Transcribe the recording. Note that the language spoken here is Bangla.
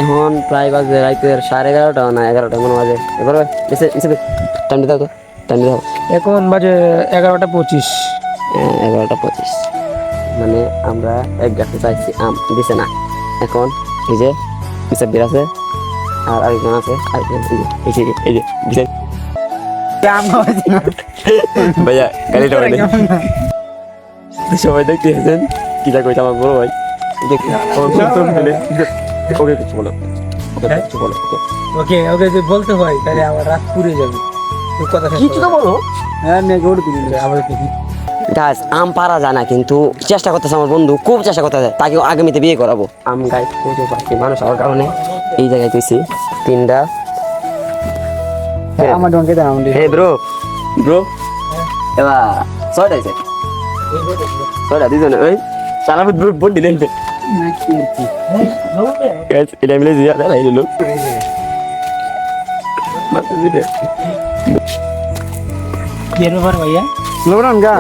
এখন প্রায় বাজে রাতের 11:30 না 11টা মনে বাজে। এবার টাইম দিতে তো টাইম দিতে এখন বাজে 11:25। 11:25। মানে আমরা এক গাছে চাইছি আম দিছে না। এখন এই যে পিসা বের আছে আর আরেকজন আছে আরেকজন এই যে দিছে ভাইয়া গাড়িটা বাইরে সবাই দেখতে এসেছেন কি যা কইছে আমার বড় ভাই দেখি ওকে কিছু বলো কিছু বলো ওকে ওকে যদি বলতে হয় তাহলে আমার রাত পুড়ে যাবে। তুই কথা শেষ কিছু তো বলো। হ্যাঁ নে গৌড় দিবি আবার দেখি। গাছ আম পারা যায় না কিন্তু চেষ্টা করতেছে আমার বন্ধু খুব চেষ্টা করতেছে তাকে আগামীতে বিয়ে করাবো। আম গাছ প্রচুর পাচ্ছি মানুষ হওয়ার কারণে এই জায়গায় তুইছি 3টা। আমার ডনকে দাও আমি হে ব্রো ব্রো এবার 6টা আছে 6টা দিজন ওই সালামত ব্রো বল দিলেন না কি কি গাছ এটা মিলে দিয়া দাঁড়াই দিল মাত্র দিলে কি এর ব্যাপার ভাইয়া? লোবরান গা